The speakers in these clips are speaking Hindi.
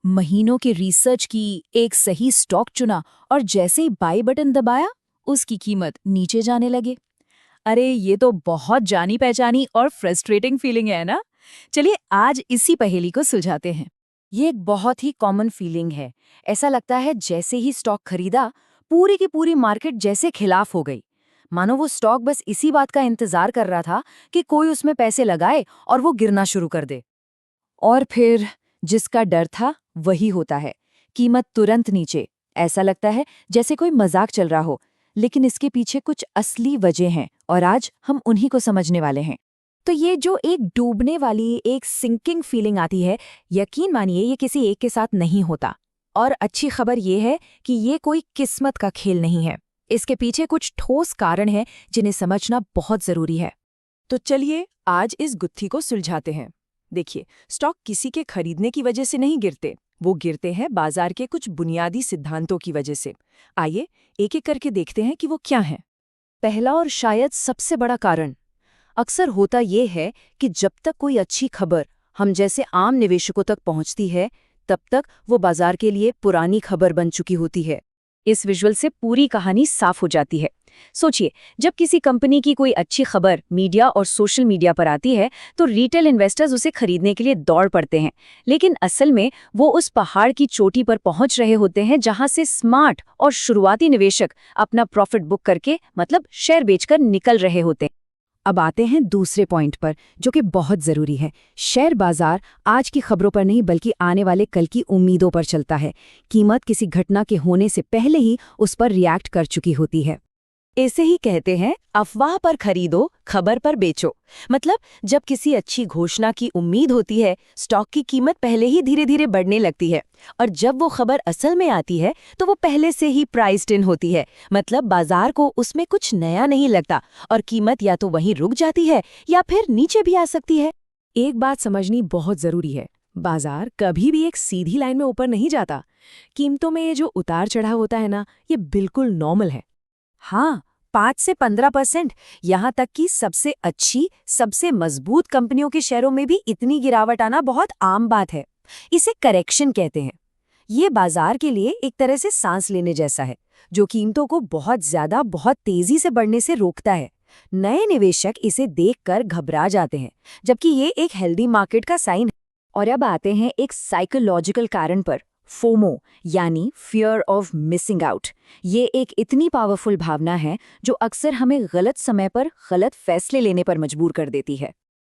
महीनों की रिसर्च की, एक सही स्टॉक चुना और जैसे ही बाय बटन दबाया उसकी कीमत नीचे जाने लगे। अरे ये तो बहुत जानी पहचानी और फ्रस्ट्रेटिंग फीलिंग है ना। चलिए आज इसी पहेली को सुलझाते हैं। ये एक बहुत ही कॉमन फीलिंग है। ऐसा लगता है जैसे ही स्टॉक खरीदा, पूरी की पूरी मार्केट जैसे खिलाफ हो गई। मानो वो स्टॉक बस इसी बात का इंतजार कर रहा था कि कोई उसमें पैसे लगाए और वो गिरना शुरू कर दे। और फिर जिसका डर था वही होता है, कीमत तुरंत नीचे। ऐसा लगता है जैसे कोई मजाक चल रहा हो, लेकिन इसके पीछे कुछ असली वजह हैं और आज हम उन्हीं को समझने वाले हैं। तो ये जो एक डूबने वाली, एक सिंकिंग फीलिंग आती है, यकीन मानिए ये किसी एक के साथ नहीं होता। और अच्छी खबर ये है कि ये कोई किस्मत का खेल नहीं है। इसके पीछे कुछ ठोस कारण हैं जिन्हें समझना बहुत जरूरी है। तो चलिए आज इस गुत्थी को सुलझाते हैं। देखिए, स्टॉक किसी के खरीदने की वजह से नहीं गिरते, वो गिरते हैं बाजार के कुछ बुनियादी सिद्धांतों की वजह से। आइए एक एक करके देखते हैं कि वो क्या हैं। पहला और शायद सबसे बड़ा कारण अक्सर होता ये है कि जब तक कोई अच्छी खबर हम जैसे आम निवेशकों तक पहुंचती है, तब तक वो बाजार के लिए पुरानी खबर बन चुकी होती है। इस विजुअल से पूरी कहानी साफ हो जाती है। सोचिए, जब किसी कंपनी की कोई अच्छी खबर मीडिया और सोशल मीडिया पर आती है, तो रिटेल इन्वेस्टर्स उसे खरीदने के लिए दौड़ पड़ते हैं। लेकिन असल में वो उस पहाड़ की चोटी पर पहुंच रहे होते हैं जहां से स्मार्ट और शुरुआती निवेशक अपना प्रॉफिट बुक करके, मतलब शेयर बेचकर निकल रहे होते हैं। अब आते हैं दूसरे पॉइंट पर, जो कि बहुत जरूरी है। शेयर बाजार आज की खबरों पर नहीं बल्कि आने वाले कल की उम्मीदों पर चलता है। कीमत किसी घटना के होने से पहले ही उस पर रिएक्ट कर चुकी होती है। ऐसे ही कहते हैं, अफवाह पर खरीदो, खबर पर बेचो। मतलब जब किसी अच्छी घोषणा की उम्मीद होती है, स्टॉक की कीमत पहले ही धीरे धीरे बढ़ने लगती है, और जब वो खबर असल में आती है तो वो पहले से ही प्राइस्ड इन होती है। मतलब बाजार को उसमें कुछ नया नहीं लगता और कीमत या तो वहीं रुक जाती है या फिर नीचे भी आ सकती है। एक बात समझनी बहुत जरूरी है, बाजार कभी भी एक सीधी लाइन में ऊपर नहीं जाता। कीमतों में ये जो उतार चढ़ाव होता है ना, ये बिल्कुल नॉर्मल है। हाँ, 5 से 15%, यहाँ तक कि सबसे अच्छी, सबसे मजबूत कंपनियों के शेयरों में भी इतनी गिरावट आना बहुत आम बात है। इसे करेक्शन कहते हैं। ये बाजार के लिए एक तरह से सांस लेने जैसा है, जो कीमतों को बहुत ज्यादा, बहुत तेजी से बढ़ने से रोकता है। नए निवेशक इसे देखकर घबरा जाते हैं, जबकि ये एक हेल्दी मार्केट का साइन है। और अब आते हैं एक साइकोलॉजिकल कारण पर, फोमो, यानी फियर ऑफ मिसिंग आउट। ये एक इतनी पावरफुल भावना है जो अक्सर हमें गलत समय पर गलत फैसले लेने पर मजबूर कर देती है।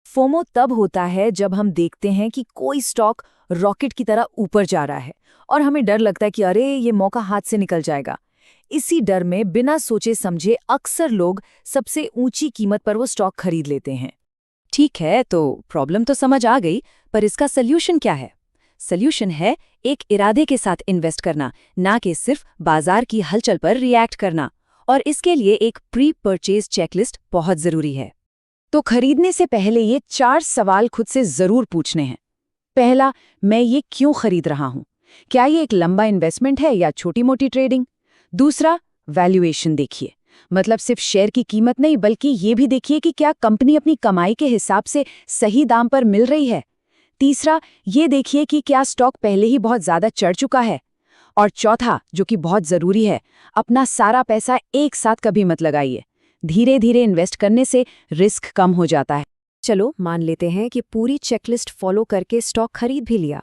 फोमो तब होता है जब हम देखते हैं कि कोई स्टॉक रॉकेट की तरह ऊपर जा रहा है और हमें डर लगता है कि अरे ये मौका हाथ से निकल जाएगा। इसी डर में बिना सोचे समझे अक्सर लोग सबसे ऊंची कीमत पर वो स्टॉक खरीद लेते हैं। ठीक है, तो प्रॉब्लम तो समझ आ गई, पर इसका सल्यूशन क्या है? सल्यूशन है एक इरादे के साथ इन्वेस्ट करना, ना कि सिर्फ बाजार की हलचल पर रिएक्ट करना। और इसके लिए एक प्री परचेज चेकलिस्ट बहुत जरूरी है। तो खरीदने से पहले ये 4 सवाल खुद से जरूर पूछने हैं। पहला, मैं ये क्यों खरीद रहा हूं? क्या ये एक लंबा इन्वेस्टमेंट है या छोटी मोटी ट्रेडिंग? दूसरा, वैल्यूएशन देखिए, मतलब सिर्फ शेयर की कीमत नहीं बल्कि ये भी देखिए कि क्या कंपनी अपनी कमाई के हिसाब से सही दाम पर मिल रही है। तीसरा, ये देखिए कि क्या स्टॉक पहले ही बहुत ज्यादा चढ़ चुका है। और चौथा, जो कि बहुत जरूरी है, अपना सारा पैसा एक साथ कभी मत लगाइए। धीरे धीरे इन्वेस्ट करने से रिस्क कम हो जाता है। चलो मान लेते हैं कि पूरी चेकलिस्ट फॉलो करके स्टॉक खरीद भी लिया,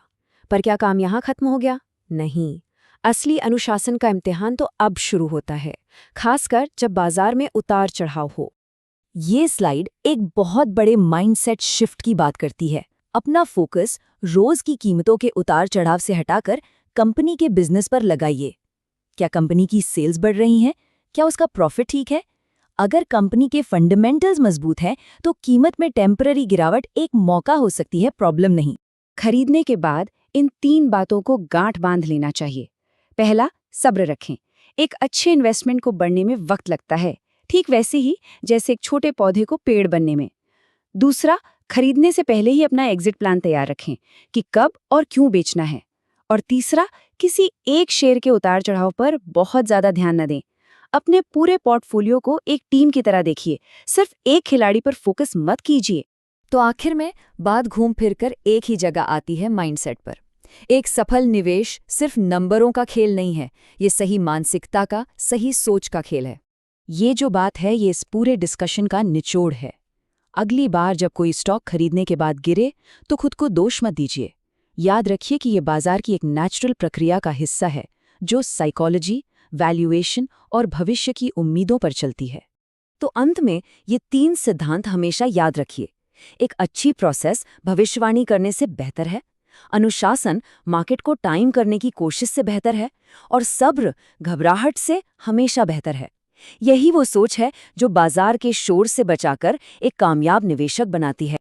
पर क्या काम यहाँ खत्म हो गया? नहीं, असली अनुशासन का इम्तिहान तो अब शुरू होता है, खासकर जब बाजार में उतार चढ़ाव हो। ये स्लाइड एक बहुत बड़े माइंडसेट शिफ्ट की बात करती है। अपना फोकस रोज की कीमतों के उतार चढ़ाव से हटाकर कंपनी के बिजनेस पर लगाइए। क्या कंपनी की सेल्स बढ़ रही हैं? क्या उसका प्रॉफिट ठीक है? अगर कंपनी के फंडामेंटल्स मजबूत हैं, तो कीमत में टेम्पररी गिरावट एक मौका हो सकती है, प्रॉब्लम नहीं। खरीदने के बाद इन 3 बातों को गांठ बांध लेना चाहिए। पहला, सब्र रखें। एक अच्छे इन्वेस्टमेंट को बढ़ने में वक्त लगता है, ठीक वैसे ही जैसे एक छोटे पौधे को पेड़ बनने में। दूसरा, खरीदने से पहले ही अपना एग्जिट प्लान तैयार रखें कि कब और क्यों बेचना है। और तीसरा, किसी एक शेयर के उतार चढ़ाव पर बहुत ज्यादा ध्यान न दें। अपने पूरे पोर्टफोलियो को एक टीम की तरह देखिए, सिर्फ एक खिलाड़ी पर फोकस मत कीजिए। तो आखिर में बात घूम फिर कर एक ही जगह आती है, माइंडसेट पर। एक सफल निवेश सिर्फ नंबरों का खेल नहीं है, ये सही मानसिकता का, सही सोच का खेल है। ये जो बात है, ये इस पूरे डिस्कशन का निचोड़ है। अगली बार जब कोई स्टॉक खरीदने के बाद गिरे, तो खुद को दोष मत दीजिए। याद रखिए कि ये बाजार की एक नेचुरल प्रक्रिया का हिस्सा है, जो साइकोलॉजी, वैल्यूएशन और भविष्य की उम्मीदों पर चलती है। तो अंत में ये 3 सिद्धांत हमेशा याद रखिए। एक अच्छी प्रोसेस भविष्यवाणी करने से बेहतर है, अनुशासन मार्केट को टाइम करने की कोशिश से बेहतर है, और सब्र घबराहट से हमेशा बेहतर है। यही वो सोच है जो बाजार के शोर से बचाकर एक कामयाब निवेशक बनाती है।